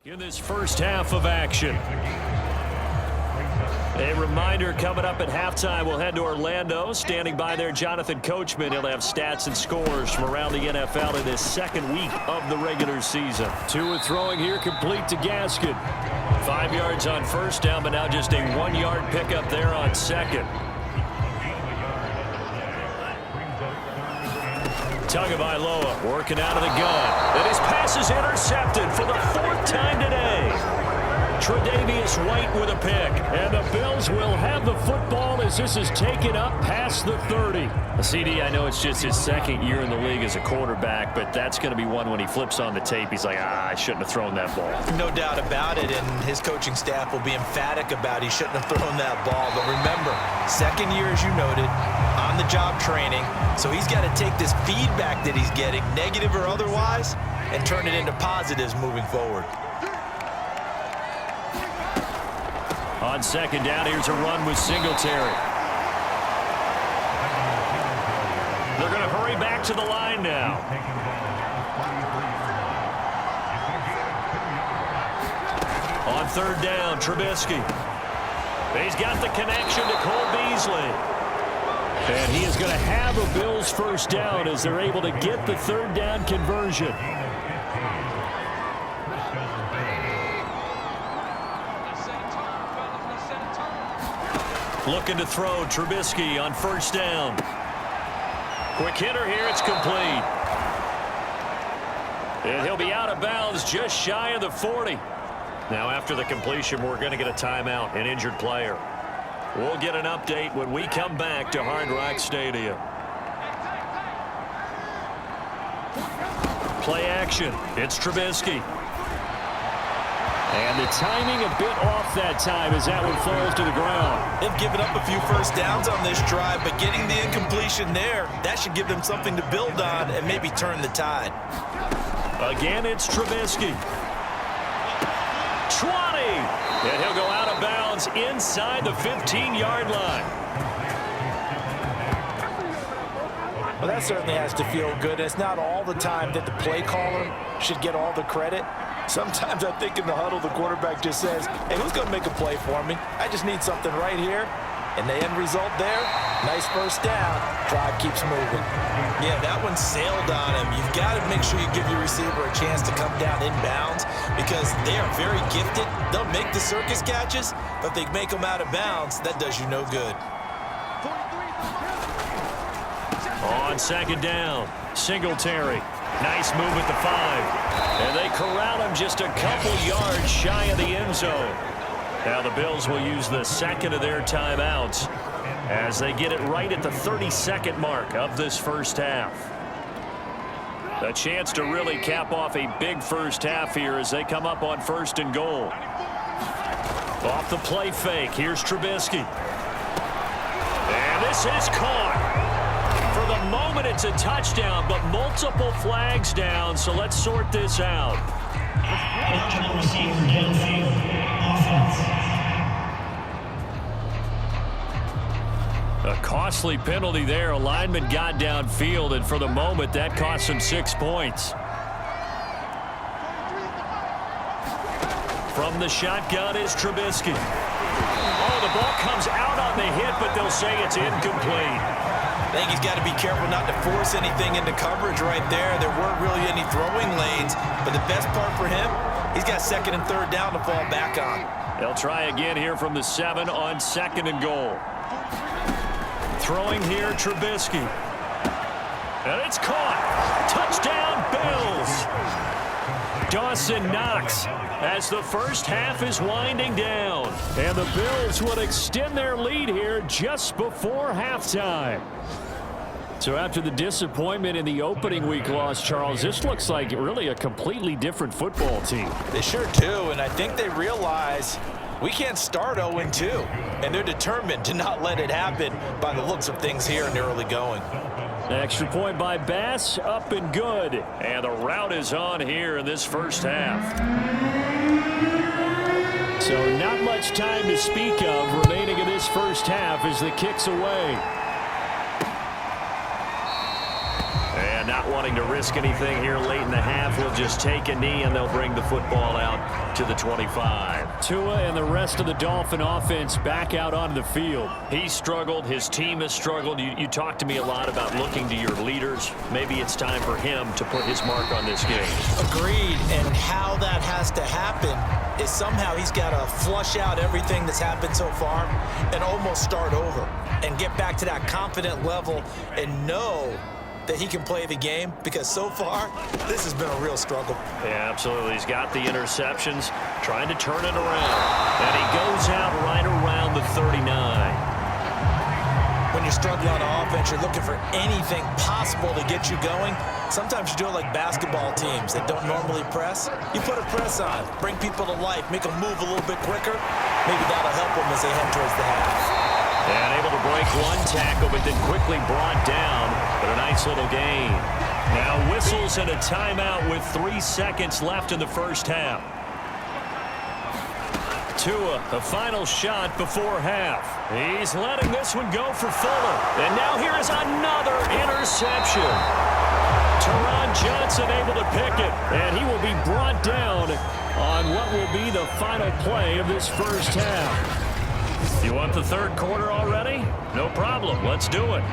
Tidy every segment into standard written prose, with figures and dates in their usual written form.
In this first half of action. A reminder coming up at halftime, we'll head to Orlando. Standing by there, Jonathan Coachman. He'll have stats and scores from around the NFL in this second week of the regular season. Tua throwing here, complete to Gaskin. 5 yards on first down, but now just a 1-yard pickup there on second. Tagovailoa working out of the gun. And his pass is intercepted for the 4th time today. Tre'Davious White with a pick. And the Bills will have the football as this is taken up past the 30. CD, I know it's just his second year in the league as a quarterback, but that's going to be one when he flips on the tape. He's like, I shouldn't have thrown that ball. No doubt about it, and his coaching staff will be emphatic about he shouldn't have thrown that ball. But remember, second year, as you noted, on-the-job training, so he's got to take this feedback that he's getting, negative or otherwise, and turn it into positives moving forward. On second down, here's a run with Singletary. They're going to hurry back to the line now. On third down, Trubisky. He's got the connection to Cole Beasley. And he is going to have a Bills first down as they're able to get the third down conversion. Looking to throw, Trubisky on first down. Quick hitter here, it's complete. And he'll be out of bounds just shy of the 40. Now after the completion, we're going to get a timeout, an injured player. We'll get an update when we come back to Hard Rock Stadium. Play action, it's Trubisky. And the timing a bit off that time as that one falls to the ground. They've given up a few first downs on this drive, but getting the incompletion there, that should give them something to build on and maybe turn the tide. Again, it's Trubisky. 20! And he'll go out of bounds inside the 15-yard line. Well, that certainly has to feel good. It's not all the time that the play caller should get all the credit. Sometimes I think in the huddle, the quarterback just says, hey, who's going to make a play for me? I just need something right here. And the end result there, nice first down. Drive keeps moving. Yeah, that one sailed on him. You've got to make sure you give your receiver a chance to come down inbounds because they are very gifted. They'll make the circus catches, but if they make them out of bounds, that does you no good. On second down, Singletary. Nice move at the 5. And they corral him just a couple yards shy of the end zone. Now the Bills will use the second of their timeouts as they get it right at the 32nd mark of this first half. A chance to really cap off a big first half here as they come up on first and goal. Off the play fake, here's Trubisky. And this is caught. For the moment, it's a touchdown, but multiple flags down, so let's sort this out. Eligible receiver downfield. Offense. A costly penalty there. A lineman got downfield, and for the moment, that cost him 6 points. From the shotgun is Trubisky. Oh, the ball comes out on the hit, but they'll say it's incomplete. I think he's got to be careful not to force anything into coverage right there. There weren't really any throwing lanes, but the best part for him, he's got second and third down to fall back on. They'll try again here from the 7 on second and goal. Throwing here, Trubisky. And it's caught. Touchdown, Bills. Dawson Knox as the first half is winding down. And the Bills would extend their lead here just before halftime. So after the disappointment in the opening week loss, Charles, this looks like really a completely different football team. They sure do, and I think they realize we can't start 0-2, and they're determined to not let it happen by the looks of things here in the early going. Extra point by Bass, up and good. And the route is on here in this first half. So not much time to speak of remaining in this first half as the kick's away. And not wanting to risk anything here late in the half, we'll just take a knee and they'll bring the football out. back to the 25. Tua and the rest of the Dolphin offense back out onto the field. He struggled. His team has struggled. You talked to me a lot about looking to your leaders. Maybe it's time for him to put his mark on this game. Agreed, and how that has to happen is somehow he's got to flush out everything that's happened so far and almost start over and get back to that confident level and know that he can play the game, because so far this has been a real struggle. Yeah, absolutely. He's got the interceptions, trying to turn it around, and he goes out right around the 39. When you're struggling on offense, you're looking for anything possible to get you going. Sometimes you do it like basketball teams that don't normally press. You put a press on, bring people to life, make them move a little bit quicker. Maybe that'll help them as they head towards the half. And able to break one tackle, but then quickly brought down. But a nice little gain. Now whistles and a timeout with 3 seconds left in the first half. Tua, the final shot before half. He's letting this one go for Fuller. And now here is another interception. Teron Johnson able to pick it. And he will be brought down on what will be the final play of this first half. You want the third quarter already? No problem. Let's do it.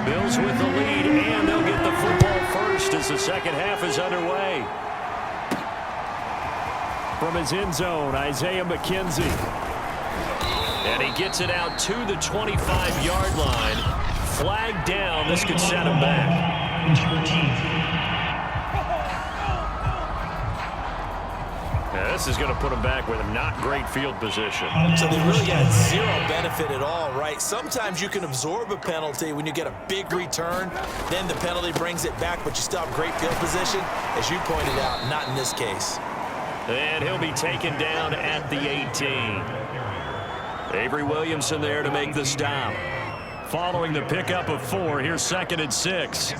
Bills with the lead, and they'll get the football first as the second half is underway. From his end zone, Isaiah McKenzie. And he gets it out to the 25-yard line. Flag down. This could set him back. Now, this is going to put him back with a not great field position. So they really got zero benefit at all, right? Sometimes you can absorb a penalty when you get a big return. Then the penalty brings it back, but you still have great field position. As you pointed out, not in this case. And he'll be taken down at the 18. Avery Williamson there to make the stop. Following the pickup of 4, here's 2nd and 6.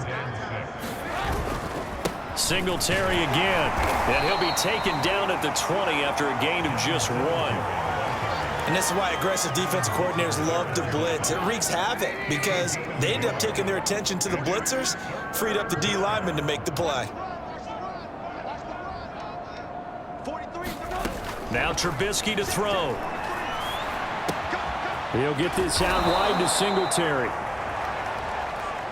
Singletary again. And he'll be taken down at the 20 after a gain of just 1. And this is why aggressive defensive coordinators love to blitz. It wreaks havoc because they end up taking their attention to the blitzers, freed up the D lineman to make the play. Now Trubisky to throw. He'll get this out wide to Singletary.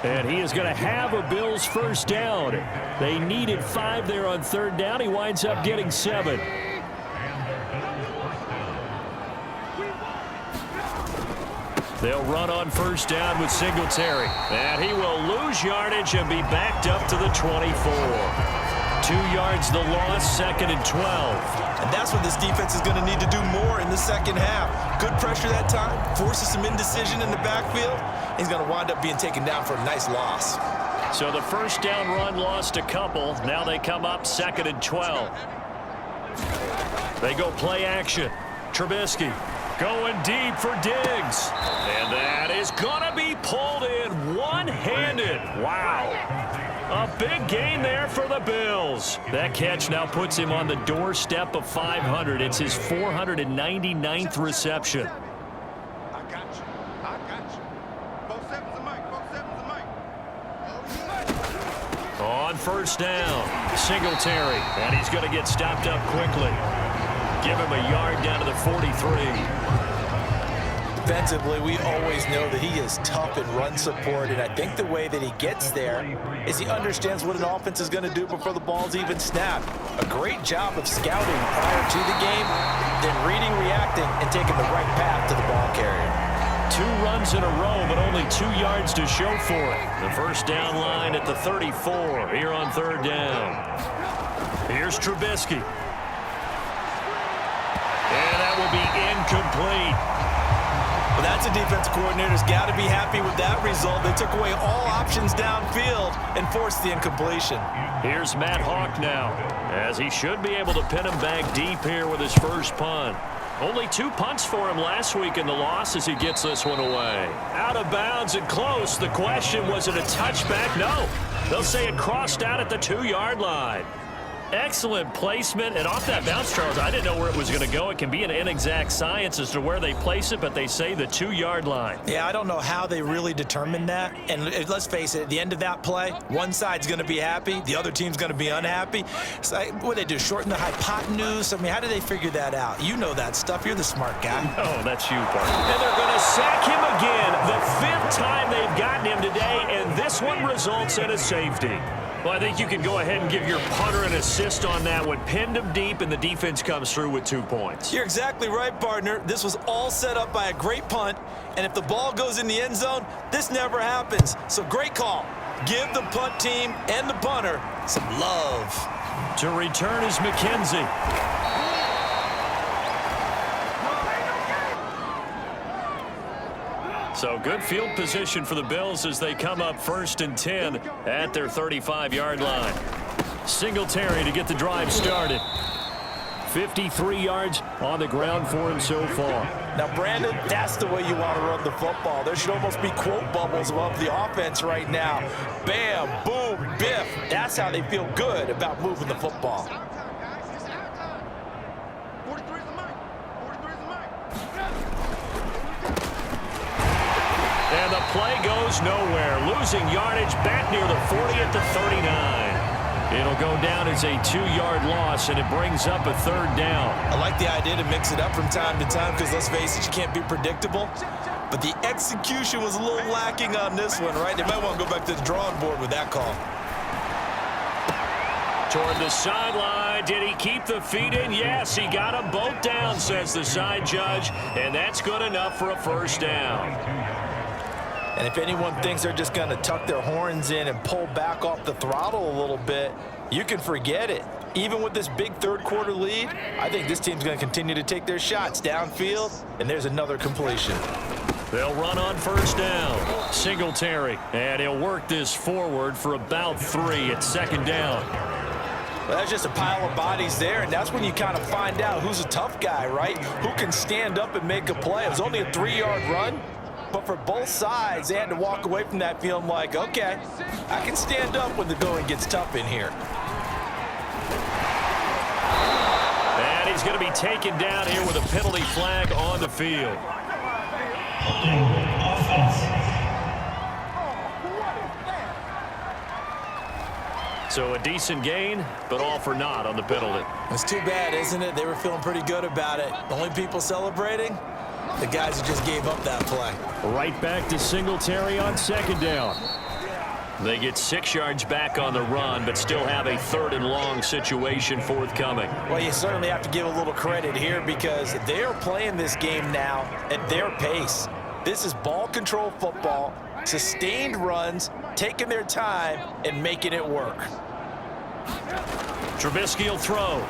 And he is going to have a Bills first down. They needed 5 there on 3rd down. He winds up getting 7. They'll run on first down with Singletary. And he will lose yardage and be backed up to the 24. 2 yards the loss, 2nd and 12. And that's what this defense is going to need to do more in the second half. Good pressure that time, forces some indecision in the backfield. He's going to wind up being taken down for a nice loss. So the first down run lost a couple. Now they come up 2nd and 12. They go play action. Trubisky going deep for Diggs. And that is going to be pulled in one-handed. Wow. A big gain there for the Bills. That catch now puts him on the doorstep of 500. It's his 499th reception. I got you. On first down, Singletary, and he's going to get stopped up quickly. Give him a yard down to the 43. Defensively, we always know that he is tough in run support, and I think the way that he gets there is he understands what an offense is going to do before the ball's even snapped. A great job of scouting prior to the game, then reading, reacting, and taking the right path to the ball carrier. 2 runs in a row, but only 2 yards to show for it. The first down line at the 34 here on third down. Here's Trubisky. And that will be incomplete. Well, that's a defense coordinator's got to be happy with that result. They took away all options downfield and forced the incompletion. Here's Matt Hawk now, as he should be able to pin him back deep here with his first punt. Only 2 punts for him last week in the loss as he gets this one away. Out of bounds and close. The question, was it a touchback? No. They'll say it crossed out at the 2-yard line. Excellent placement, and off that bounce, Charles, I didn't know where it was going to go. It can be an inexact science as to where they place it, but they say the 2-yard line. Yeah, I don't know how they really determined that. And let's face it, at the end of that play, one side's going to be happy, the other team's going to be unhappy. So what do they do, shorten the hypotenuse? I mean, how do they figure that out? You know that stuff. You're the smart guy. Oh, that's you, partner. And they're going to sack him again. The 5th time they've gotten him today, and this one results in a safety. Well, I think you can go ahead and give your punter an assist on that one. Pinned him deep, and the defense comes through with 2 points. You're exactly right, partner. This was all set up by a great punt, and if the ball goes in the end zone, this never happens. So great call. Give the punt team and the punter some love. To return is McKenzie. So good field position for the Bills as they come up 1st and 10 at their 35-yard line. Singletary to get the drive started. 53 yards on the ground for him so far. Now, Brandon, that's the way you want to run the football. There should almost be quote bubbles above the offense right now. Bam, boom, biff. That's how they feel good about moving the football. And the play goes nowhere. Losing yardage back near the 40 at the 39. It'll go down as a 2-yard loss, and it brings up a 3rd down. I like the idea to mix it up from time to time because, let's face it, you can't be predictable. But the execution was a little lacking on this one, right? They might want to go back to the drawing board with that call. Toward the sideline. Did he keep the feet in? Yes, he got them both down, says the side judge, and that's good enough for a 1st down. And if anyone thinks they're just going to tuck their horns in and pull back off the throttle a little bit, you can forget it. Even with this big 3rd quarter lead, I think this team's going to continue to take their shots downfield, and there's another completion. They'll run on 1st down. Singletary, and he'll work this forward for about 3 at 2nd down. Well, that's just a pile of bodies there, and that's when you kind of find out who's a tough guy, right? Who can stand up and make a play. It was only a 3-yard run. But for both sides, they had to walk away from that feeling like, okay, I can stand up when the going gets tough in here. And he's going to be taken down here with a penalty flag on the field. Holding offense. So a decent gain, but all for naught on the penalty. It's too bad, isn't it? They were feeling pretty good about it. The only people celebrating? The guys who just gave up that play. Right back to Singletary on 2nd down. They get 6 yards back on the run, but still have a 3rd and long situation forthcoming. Well, you certainly have to give a little credit here because they're playing this game now at their pace. This is ball control football, sustained runs, taking their time, and making it work. Trubisky will throw.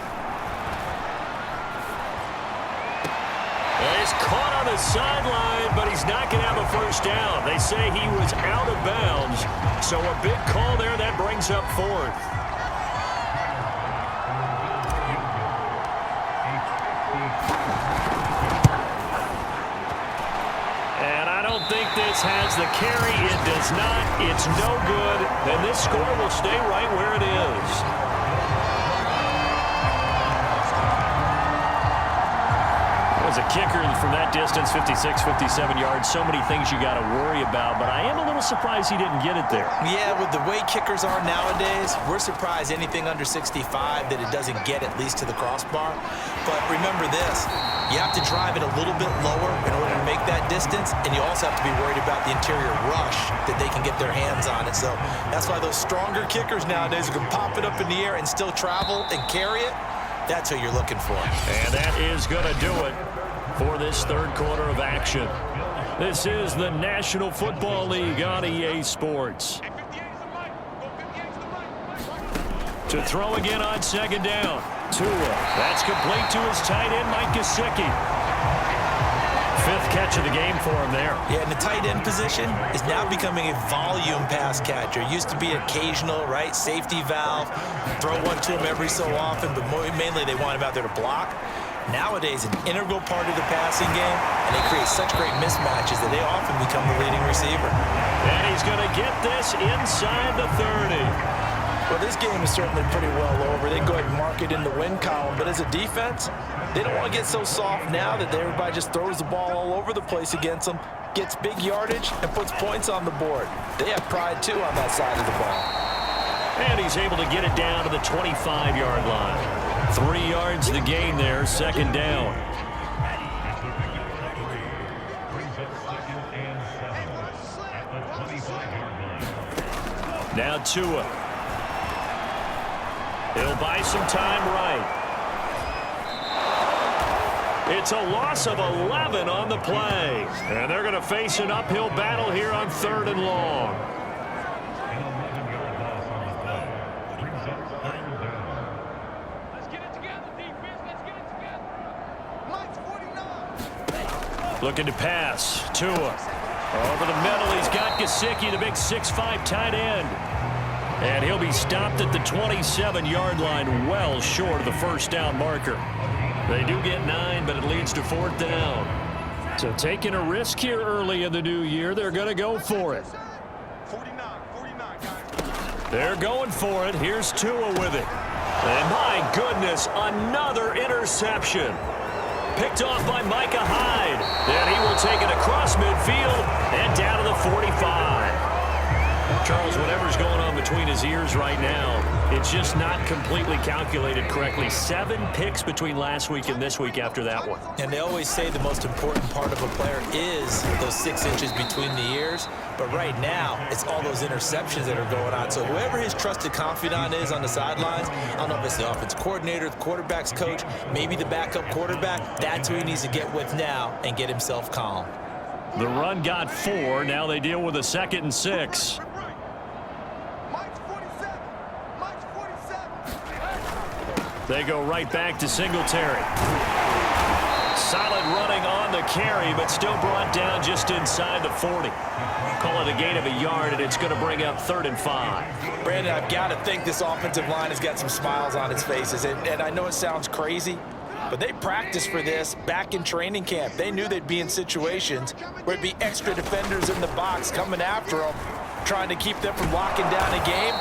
He's caught on the sideline, but he's not going to have a 1st down. They say he was out of bounds, so a big call there that brings up 4th. And I don't think this has the carry. It does not. It's no good. And this score will stay right where it is. As a kicker from that distance, 56, 57 yards, so many things you got to worry about, but I am a little surprised he didn't get it there. Yeah, with the way kickers are nowadays, we're surprised anything under 65 that it doesn't get at least to the crossbar. But remember this, you have to drive it a little bit lower in order to make that distance, and you also have to be worried about the interior rush that they can get their hands on it. So that's why those stronger kickers nowadays who can pop it up in the air and still travel and carry it, that's what you're looking for. And that is going to do it for this third quarter of action. This is the National Football League on EA Sports. To throw again on second down. Tua. That's complete to his tight end, Mike Gesicki. Fifth catch of the game for him there. Yeah, and the tight end position is now becoming a volume pass catcher. It used to be occasional, right? Safety valve. Throw one to him every so often, but mainly they want him out there to block. Nowadays, an integral part of the passing game, and they create such great mismatches that they often become the leading receiver. And he's going to get this inside the 30. Well, this game is certainly pretty well over. They can go ahead and mark it in the win column, but as a defense, they don't want to get so soft now that everybody just throws the ball all over the place against them, gets big yardage, and puts points on the board. They have pride, too, on that side of the ball. And he's able to get it down to the 25-yard line. 3 yards the gain there, second down. Now Tua. He'll buy some time right. It's a loss of 11 on the play. And they're going to face an uphill battle here on 3rd and long. Looking to pass. Tua. Over the middle, he's got Gesicki, the big 6'5" tight end. And he'll be stopped at the 27-yard line, well short of the first down marker. They do get 9, but it leads to 4th down. So taking a risk here early in the new year, they're going to go for it. 49, guys. They're going for it. Here's Tua with it. And my goodness, another interception. Picked off by Micah Hyde. Then he will take it across midfield and down to the 45. Charles, whatever's going on between his ears right now, it's just not completely calculated correctly. 7 picks between last week and this week after that one. And they always say the most important part of a player is those 6 inches between the ears. But right now, it's all those interceptions that are going on. So whoever his trusted confidant is on the sidelines, I don't know if it's the offensive coordinator, the quarterback's coach, maybe the backup quarterback, that's who he needs to get with now and get himself calm. The run got 4. Now they deal with a 2nd and 6. They go right back to Singletary. Solid running on the carry, but still brought down just inside the 40. Call it a gain of a yard, and it's going to bring up 3rd and 5. Brandon, I've got to think this offensive line has got some smiles on its faces. And I know it sounds crazy, but they practiced for this back in training camp. They knew they'd be in situations where it'd be extra defenders in the box coming after them, trying to keep them from locking down a game.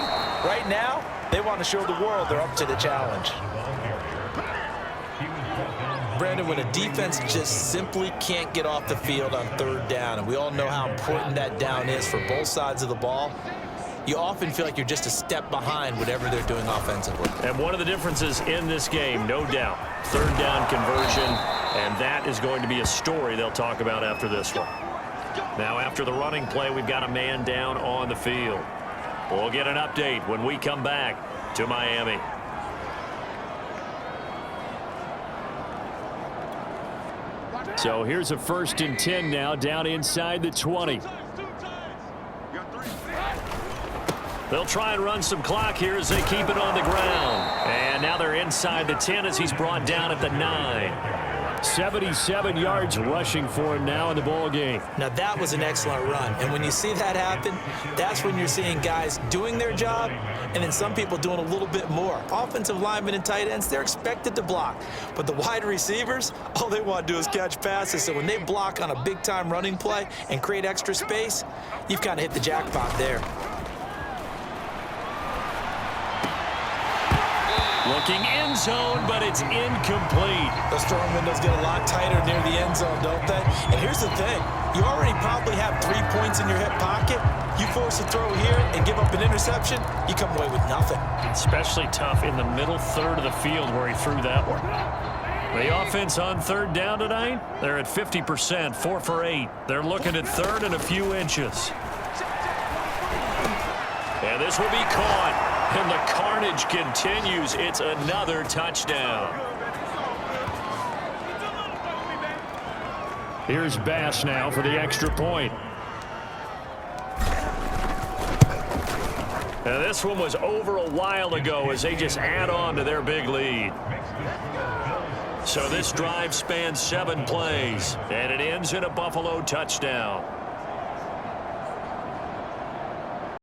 Right now, they want to show the world they're up to the challenge. Brandon, when a defense just simply can't get off the field on 3rd down, and we all know how important that down is for both sides of the ball, you often feel like you're just a step behind whatever they're doing offensively. And one of the differences in this game, no doubt, 3rd down conversion, and that is going to be a story they'll talk about after this one. Now, after the running play, we've got a man down on the field. We'll get an update when we come back to Miami. So here's a 1st and 10 now, down inside the 20. They'll try and run some clock here as they keep it on the ground. And now they're inside the 10 as he's brought down at the 9. 77 yards rushing for him now in the ball game. Now that was an excellent run, and when you see that happen, that's when you're seeing guys doing their job and then some people doing a little bit more. Offensive linemen and tight ends, they're expected to block, but the wide receivers, all they want to do is catch passes. So when they block on a big-time running play and create extra space, you've kind of hit the jackpot there. Looking end zone, but it's incomplete. Those throwing windows get a lot tighter near the end zone, don't they? And here's the thing. You already probably have 3 points in your hip pocket. You force a throw here and give up an interception, you come away with nothing. Especially tough in the middle third of the field where he threw that one. The offense on third down tonight, they're at 50%, 4 for 8. They're looking at third and a few inches. And this will be caught. And the carnage continues. It's another touchdown. Here's Bass now for the extra point. Now this one was over a while ago as they just add on to their big lead. So this drive spans 7 plays, and it ends in a Buffalo touchdown.